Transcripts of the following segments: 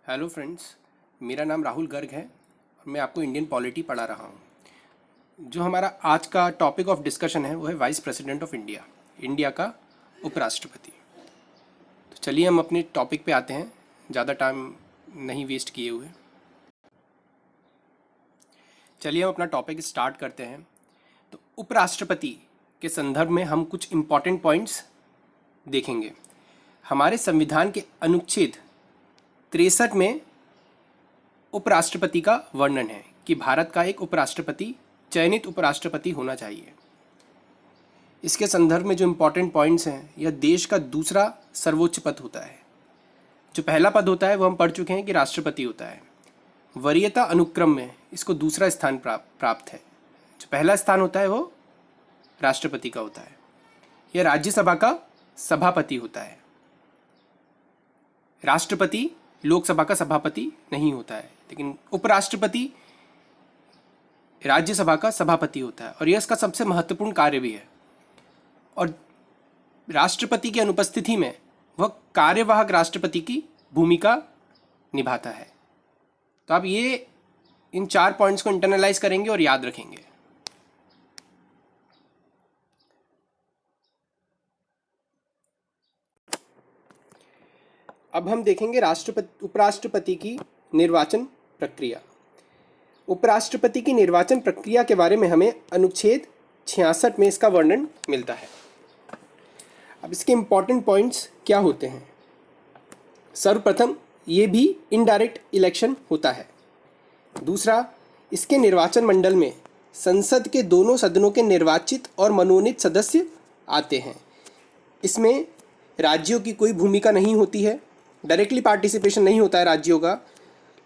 Hello friends, मेरा नाम राहुल गर्ग है और मैं आपको इंडियन पॉलिटी पढ़ा रहा हूँ। जो हमारा आज का टॉपिक ऑफ डिस्कशन है वो है vice president of India, India का उपराष्ट्रपति। तो चलिए हम अपने टॉपिक पे आते हैं, ज़्यादा टाइम नहीं वेस्ट किए हुए। चलिए हम अपना टॉपिक स्टार्ट करते हैं। तो उपराष्ट्रपति के संदर्भ में हम कुछ इम्पॉर्टेंट पॉइंट्स देखेंगे। हमारे संविधान के अनुच्छेद 63 में उपराष्ट्रपति का वर्णन है कि भारत का एक उपराष्ट्रपति, चयनित उपराष्ट्रपति होना चाहिए। इसके संदर्भ में जो इम्पोर्टेंट पॉइंट्स हैं, यह देश का दूसरा सर्वोच्च पद होता है। जो पहला पद होता है वो हम पढ़ चुके हैं कि राष्ट्रपति होता है। वरीयता अनुक्रम में इसको दूसरा स्थान प्राप्त है। जो पहला स्थान होता है वो राष्ट्रपति का होता है। यह राज्यसभा का सभापति होता है। राष्ट्रपति लोकसभा का सभापति नहीं होता है, लेकिन उपराष्ट्रपति राज्यसभा का सभापति होता है और यह इसका सबसे महत्वपूर्ण कार्य भी है। और राष्ट्रपति की अनुपस्थिति में वह कार्यवाहक राष्ट्रपति की भूमिका निभाता है। तो आप ये इन 4 पॉइंट्स को इंटरनलाइज करेंगे और याद रखेंगे। अब हम देखेंगे उपराष्ट्रपति की निर्वाचन प्रक्रिया। उपराष्ट्रपति की निर्वाचन प्रक्रिया के बारे में हमें अनुच्छेद 66 में इसका वर्णन मिलता है। अब इसके इम्पॉर्टेंट पॉइंट्स क्या होते हैं? सर्वप्रथम, ये भी इनडायरेक्ट इलेक्शन होता है। दूसरा, इसके निर्वाचन मंडल में संसद के दोनों सदनों के निर्वाचित और मनोनीत सदस्य आते हैं। इसमें राज्यों की कोई भूमिका नहीं होती है, डायरेक्टली पार्टिसिपेशन नहीं होता है राज्यों का।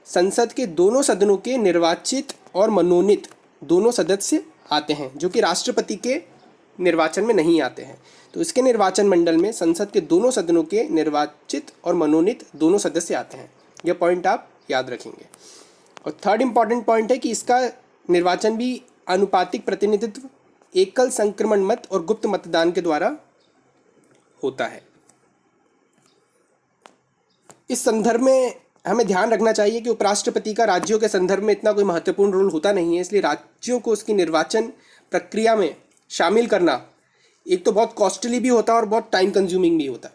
संसद के दोनों सदनों के निर्वाचित और मनोनीत दोनों सदस्य आते हैं, जो कि राष्ट्रपति के निर्वाचन में नहीं आते हैं। तो इसके निर्वाचन मंडल में संसद के दोनों सदनों के निर्वाचित और मनोनीत दोनों सदस्य आते हैं। यह पॉइंट आप याद रखेंगे। और थर्ड इंपॉर्टेंट पॉइंट है कि इसका निर्वाचन भी आनुपातिक प्रतिनिधित्व, एकल संक्रमण मत और गुप्त मतदान के द्वारा होता है। इस संदर्भ में हमें ध्यान रखना चाहिए कि उपराष्ट्रपति का राज्यों के संदर्भ में इतना कोई महत्वपूर्ण रोल होता नहीं है, इसलिए राज्यों को उसकी निर्वाचन प्रक्रिया में शामिल करना एक तो बहुत कॉस्टली भी होता है और बहुत टाइम कंज्यूमिंग भी होता है।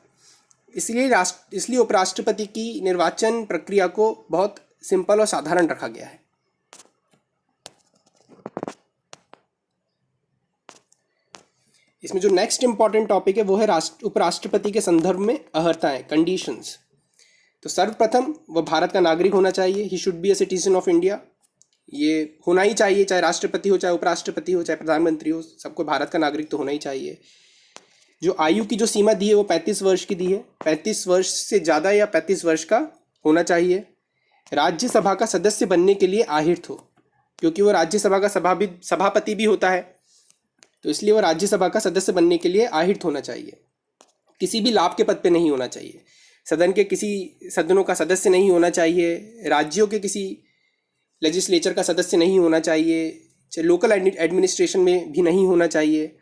इसलिए उपराष्ट्रपति की निर्वाचन प्रक्रिया को बहुत सिंपल और साधारण रखा गया है। इसमें जो नेक्स्ट इंपॉर्टेंट टॉपिक है वो है उपराष्ट्रपति के संदर्भ में अर्हताएं, कंडीशंस। तो सर्वप्रथम वह भारत का नागरिक होना चाहिए। He should be a citizen of India. ये होना ही चाहिए, चाहे राष्ट्रपति हो, चाहे उपराष्ट्रपति हो, चाहे प्रधानमंत्री हो, सबको भारत का नागरिक तो होना ही चाहिए। जो आयु की जो सीमा दी है वो 35 वर्ष की दी है। 35 वर्ष से ज़्यादा या 35 वर्ष का होना चाहिए। राज्यसभा का सदस्य बनने के लिए आहिर्त हो, क्योंकि वो राज्यसभा का सभापति भी होता है, तो इसलिए वो राज्यसभा का सदस्य बनने के लिए आहिर्त होना चाहिए। किसी भी लाभ के पद पे नहीं होना चाहिए। सदन के किसी सदनों का सदस्य नहीं होना चाहिए। राज्यों के किसी लेजिस्लेचर का सदस्य नहीं होना चाहिए। लोकल एडमिनिस्ट्रेशन में भी नहीं होना चाहिए।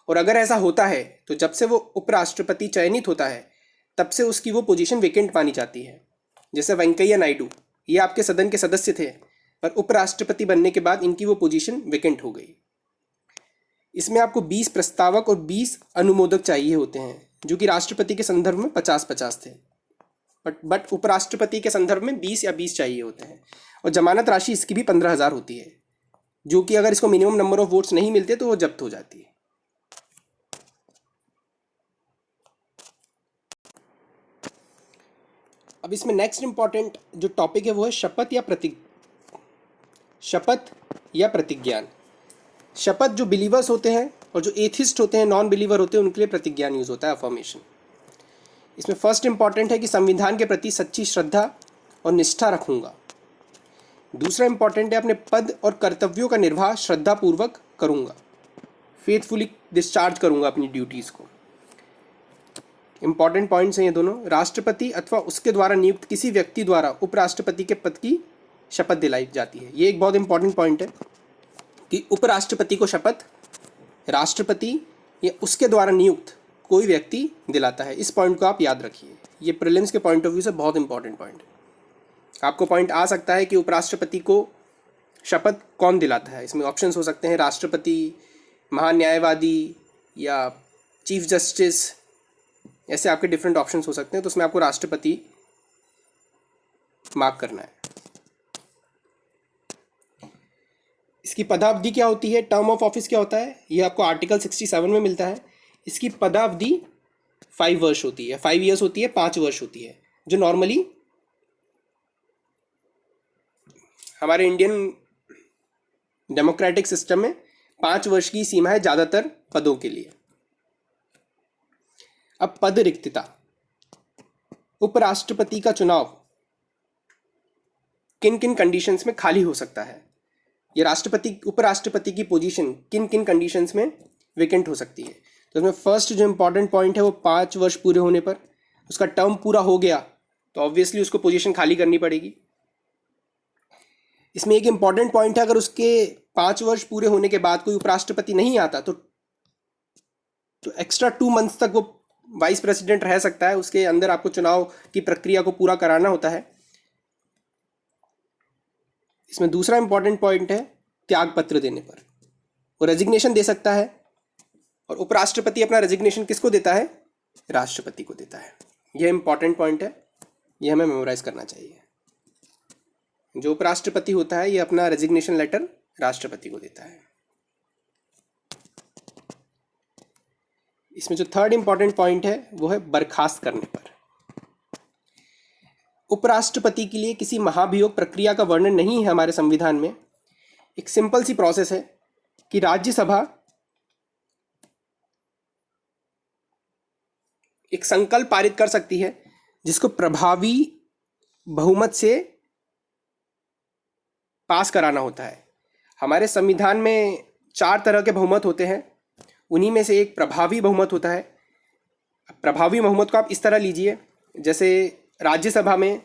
और अगर ऐसा होता है तो जब से वो उपराष्ट्रपति चयनित होता है तब से उसकी वो पोजीशन वेकेंट मानी जाती है। जैसे वेंकैया नायडू, ये आपके सदन के सदस्य थे, पर उपराष्ट्रपति बनने के बाद इनकी वो पोजीशन वेकेंट हो गई। इसमें आपको 20 प्रस्तावक और 20 अनुमोदक चाहिए होते हैं, जो कि राष्ट्रपति के संदर्भ में 50-50 थे, बट उपराष्ट्रपति के संदर्भ में 20 या 20 चाहिए होते हैं। और जमानत राशि इसकी भी 15,000 होती है, जो कि अगर इसको मिनिमम नंबर ऑफ वोट्स नहीं मिलते तो वो जब्त हो जाती है। अब इसमें नेक्स्ट इंपॉर्टेंट जो टॉपिक है वो है शपथ या प्रतिज्ञान। शपथ जो बिलीवर्स होते हैं और जो एथिस्ट होते हैं, नॉन बिलीवर होते हैं, उनके लिए प्रतिज्ञान यूज होता है, अफर्मेशन। इसमें फर्स्ट इंपॉर्टेंट है कि संविधान के प्रति सच्ची श्रद्धा और निष्ठा रखूंगा। दूसरा इंपॉर्टेंट है अपने पद और कर्तव्यों का निर्वाह श्रद्धापूर्वक करूंगा, फेथफुली डिस्चार्ज करूंगा अपनी ड्यूटीज़ को। इंपॉर्टेंट पॉइंट्स हैं ये दोनों। राष्ट्रपति अथवा उसके द्वारा नियुक्त किसी व्यक्ति द्वारा उपराष्ट्रपति के पद की शपथ दिलाई जाती है। ये एक बहुत इंपॉर्टेंट पॉइंट है कि उपराष्ट्रपति को शपथ राष्ट्रपति या उसके द्वारा नियुक्त कोई व्यक्ति दिलाता है। इस पॉइंट को आप याद रखिए, ये प्रीलिम्स के पॉइंट ऑफ व्यू से बहुत इंपॉर्टेंट पॉइंट है। आपको पॉइंट आ सकता है कि उपराष्ट्रपति को शपथ कौन दिलाता है। इसमें ऑप्शंस हो सकते हैं राष्ट्रपति, महान न्यायवादी या चीफ जस्टिस, ऐसे आपके डिफरेंट ऑप्शंस हो सकते हैं। तो उसमें आपको राष्ट्रपति मार्क करना है। इसकी पदावधि क्या होती है, टर्म ऑफ ऑफिस क्या होता है, ये आपको आर्टिकल 67 में मिलता है। इसकी पदावधि 5 वर्ष होती है, 5 ईयर्स होती है, 5 वर्ष होती है, जो नॉर्मली हमारे इंडियन डेमोक्रेटिक सिस्टम में 5 वर्ष की सीमा है ज़्यादातर पदों के लिए। अब पद रिक्तता, उपराष्ट्रपति का चुनाव किन किन कंडीशंस में खाली हो सकता है, ये राष्ट्रपति उपराष्ट्रपति की पोजीशन किन किन कंडीशंस में वेकेंट हो सकती है। तो इसमें फर्स्ट जो इंपॉर्टेंट पॉइंट है वो 5 वर्ष पूरे होने पर, उसका टर्म पूरा हो गया तो ऑब्वियसली उसको पोजीशन खाली करनी पड़ेगी। इसमें एक इंपॉर्टेंट पॉइंट है, अगर उसके 5 वर्ष पूरे होने के बाद कोई उपराष्ट्रपति नहीं आता तो एक्स्ट्रा 2 मंथ्स तक वो वाइस प्रेसिडेंट रह सकता है। उसके अंदर आपको चुनाव की प्रक्रिया को पूरा कराना होता है। इसमें दूसरा इंपॉर्टेंट पॉइंट है त्याग पत्र देने पर वो रेजिग्नेशन दे सकता है, और उपराष्ट्रपति अपना रेजिग्नेशन किसको देता है, राष्ट्रपति को देता है। यह इंपॉर्टेंट पॉइंट है, यह हमें मेमोराइज करना चाहिए। जो उपराष्ट्रपति होता है ये अपना रेजिग्नेशन लेटर राष्ट्रपति को देता है। इसमें जो थर्ड इंपॉर्टेंट पॉइंट है वो है बर्खास्त करने पर। उपराष्ट्रपति के लिए किसी महाभियोग प्रक्रिया का वर्णन नहीं है हमारे संविधान में। एक सिंपल सी प्रोसेस है कि राज्यसभा एक संकल्प पारित कर सकती है जिसको प्रभावी बहुमत से पास कराना होता है। हमारे संविधान में 4 तरह के बहुमत होते हैं, उन्हीं में से एक प्रभावी बहुमत होता है। प्रभावी बहुमत को आप इस तरह लीजिए, जैसे राज्यसभा में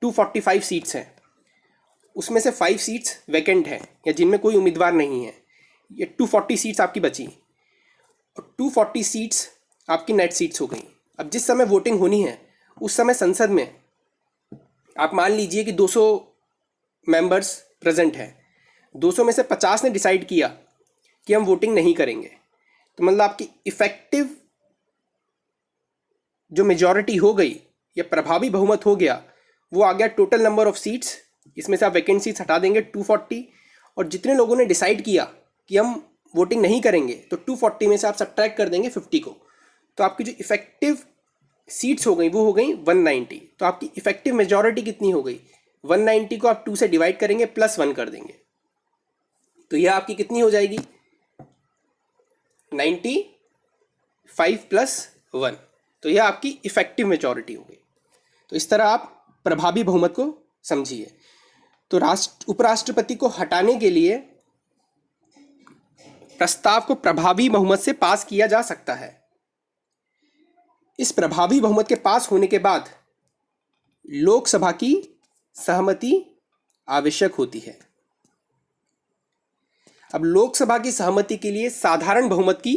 245 सीट्स हैं, उसमें से 5 सीट्स वैकेंट हैं या जिनमें कोई उम्मीदवार नहीं है, ये 240 सीट्स आपकी बची और 240 सीट्स आपकी नेट सीट्स हो गई। अब जिस समय वोटिंग होनी है उस समय संसद में आप मान लीजिए कि 200 मेंबर्स प्रेजेंट हैं, 200 में से 50 ने डिसाइड किया कि हम वोटिंग नहीं करेंगे, तो मतलब आपकी इफेक्टिव जो मेजॉरिटी हो गई या प्रभावी बहुमत हो गया वो आ गया टोटल नंबर ऑफ सीट्स। इसमें से आप वैकेंट सीट्स हटा देंगे 240, और जितने लोगों ने डिसाइड किया कि हम वोटिंग नहीं करेंगे तो 240 में से आप सब्ट्रैक्ट कर देंगे 50 को, तो आपकी जो इफेक्टिव सीट्स हो गई वो हो गई 190। तो आपकी इफेक्टिव मेजॉरिटी कितनी हो गई, 190 को आप 2 से डिवाइड करेंगे +1 कर देंगे, तो यह आपकी कितनी हो जाएगी 95 + 1, तो यह आपकी इफेक्टिव मेजॉरिटी हो गई। तो इस तरह आप प्रभावी बहुमत को समझिए। तो उपराष्ट्रपति को हटाने के लिए प्रस्ताव को प्रभावी बहुमत से पास किया जा सकता है। इस प्रभावी बहुमत के पास होने के बाद लोकसभा की सहमति आवश्यक होती है। अब लोकसभा की सहमति के लिए साधारण बहुमत की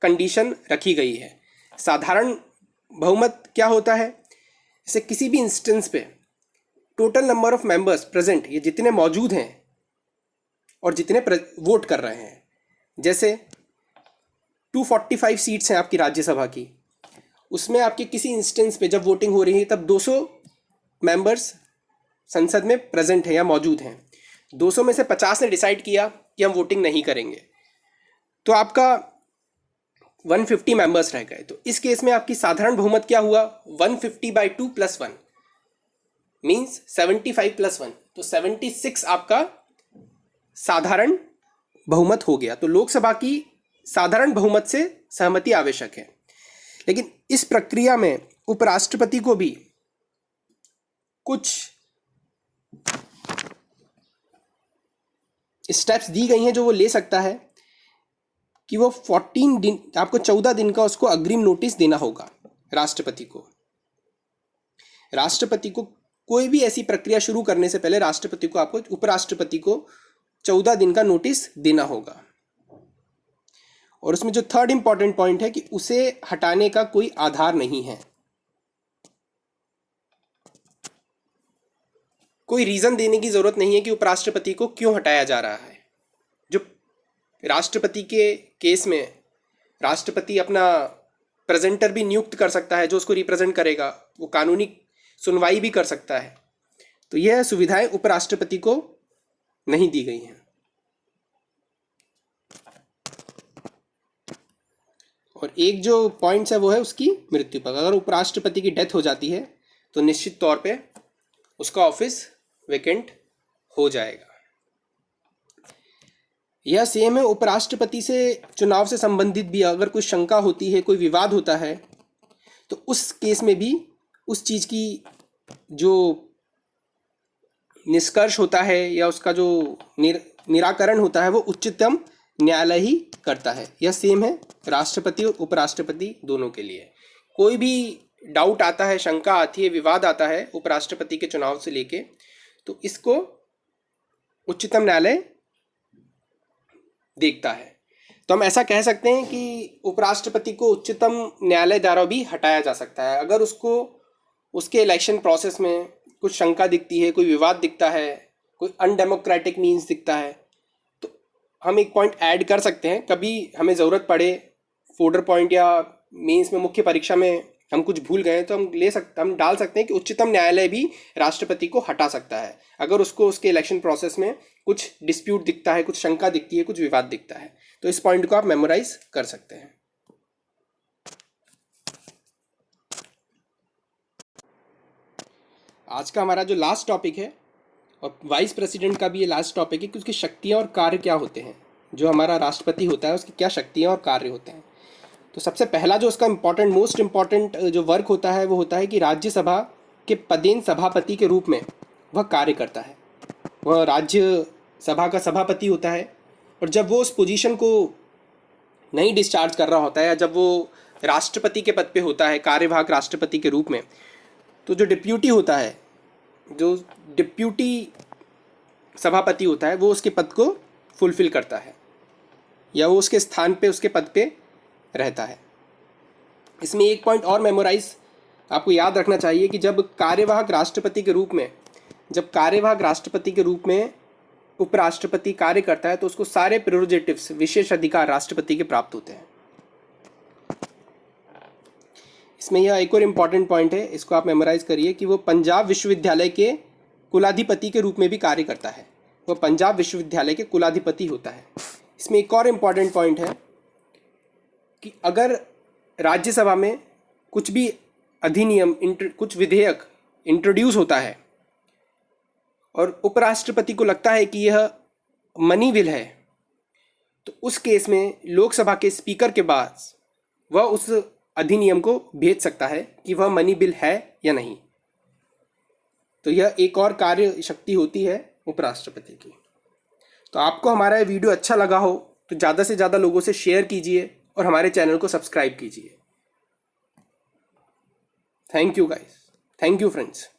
कंडीशन रखी गई है। साधारण बहुमत क्या होता है, जैसे किसी भी इंस्टेंस पे total number of members present, ये जितने मौजूद हैं और जितने वोट कर रहे हैं, जैसे 245 सीट्स हैं आपकी राज्यसभा की, उसमें आपके किसी इंस्टेंस पे जब वोटिंग हो रही है तब 200 मेंबर्स संसद में प्रेजेंट हैं या मौजूद हैं, 200 में से 50 ने डिसाइड किया कि हम वोटिंग नहीं करेंगे, तो आपका 150 मेंबर्स रह गए। तो इस केस में आपकी साधारण बहुमत क्या हुआ, 150/2 + 1 मीन्स 75 + 1, तो 76 आपका साधारण बहुमत हो गया। तो लोकसभा की साधारण बहुमत से सहमति आवश्यक है। लेकिन इस प्रक्रिया में उपराष्ट्रपति को भी कुछ स्टेप्स दी गई हैं जो वो ले सकता है कि वो 14 दिन, आपको 14 दिन का उसको अग्रिम नोटिस देना होगा राष्ट्रपति को। राष्ट्रपति को कोई भी ऐसी प्रक्रिया शुरू करने से पहले राष्ट्रपति को आपको उपराष्ट्रपति को 14 दिन का नोटिस देना होगा। और उसमें जो थर्ड इंपॉर्टेंट पॉइंट है कि उसे हटाने का कोई आधार नहीं है। कोई रीज़न देने की ज़रूरत नहीं है कि उपराष्ट्रपति को क्यों हटाया जा रहा है। जो राष्ट्रपति के केस में राष्ट्रपति अपना प्रेजेंटर भी नियुक्त कर सकता है जो उसको रिप्रेजेंट करेगा, वो कानूनी सुनवाई भी कर सकता है। तो यह सुविधाएं उपराष्ट्रपति को नहीं दी गई हैं। और एक जो पॉइंट्स है वो है उसकी मृत्यु पर। अगर उपराष्ट्रपति की डेथ हो जाती है तो निश्चित तौर पे उसका ऑफिस वैकेंट हो जाएगा। यह सेम है उपराष्ट्रपति से चुनाव से संबंधित भी। अगर कोई शंका होती है, कोई विवाद होता है, तो उस केस में भी उस चीज़ की जो निष्कर्ष होता है या उसका जो निराकरण होता है वो उच्चतम न्यायालय ही करता है। यह सेम है राष्ट्रपति और उपराष्ट्रपति दोनों के लिए। कोई भी डाउट आता है, शंका आती है, विवाद आता है उपराष्ट्रपति के चुनाव से लेके, तो इसको उच्चतम न्यायालय देखता है। तो हम ऐसा कह सकते हैं कि उपराष्ट्रपति को उच्चतम न्यायालय द्वारा भी हटाया जा सकता है अगर उसको उसके इलेक्शन प्रोसेस में कुछ शंका दिखती है, कोई विवाद दिखता है, कोई अनडेमोक्रेटिक मीन्स दिखता है। तो हम एक पॉइंट ऐड कर सकते हैं, कभी हमें ज़रूरत पड़े फोल्डर पॉइंट या मेंस में मुख्य परीक्षा में हम कुछ भूल गए तो हम डाल सकते हैं कि उच्चतम न्यायालय भी राष्ट्रपति को हटा सकता है अगर उसको उसके इलेक्शन प्रोसेस में कुछ डिस्प्यूट दिखता है, कुछ शंका दिखती है, कुछ विवाद दिखता है। तो इस पॉइंट को आप मेमोराइज कर सकते हैं। आज का हमारा जो लास्ट टॉपिक है और वाइस प्रेसिडेंट का भी ये लास्ट टॉपिक है कि उसकी शक्तियाँ और कार्य क्या होते हैं। जो हमारा राष्ट्रपति होता है उसकी क्या शक्तियाँ और कार्य होते हैं। तो सबसे पहला जो उसका मोस्ट इम्पॉर्टेंट जो वर्क होता है वो होता है कि राज्यसभा के पदेन सभापति के रूप में वह कार्य करता है। वह राज्यसभा का सभापति होता है और जब वो उस पोजीशन को नहीं डिस्चार्ज कर रहा होता है या जब वो राष्ट्रपति के पद पे होता है, कार्यवाहक राष्ट्रपति के रूप में, तो जो डिप्यूटी होता है, जो डिप्यूटी सभापति होता है, वो उसके पद को फुलफिल करता है या वो उसके स्थान पे, उसके पद पे रहता है। इसमें एक पॉइंट और मेमोराइज आपको याद रखना चाहिए कि जब कार्यवाहक राष्ट्रपति के रूप में उपराष्ट्रपति कार्य करता है तो उसको सारे प्रेरोगेटिव्स, विशेष अधिकार राष्ट्रपति के प्राप्त होते हैं। इसमें यह एक और इम्पॉर्टेंट पॉइंट है, इसको आप मेमोराइज करिए कि वो पंजाब विश्वविद्यालय के कुलाधिपति के रूप में भी कार्य करता है। वह पंजाब विश्वविद्यालय के कुलाधिपति होता है। इसमें एक और इम्पॉर्टेंट पॉइंट है कि अगर राज्यसभा में कुछ भी अधिनियम, कुछ विधेयक इंट्रोड्यूस होता है और उपराष्ट्रपति को लगता है कि यह मनी बिल है, तो उस केस में लोकसभा के स्पीकर के पास वह उस अधिनियम को भेज सकता है कि वह मनी बिल है या नहीं। तो यह एक और कार्य शक्ति होती है उपराष्ट्रपति की। तो आपको हमारा ये वीडियो अच्छा लगा हो तो ज़्यादा से ज़्यादा लोगों से शेयर कीजिए और हमारे चैनल को सब्सक्राइब कीजिए। Thank you guys, thank you friends.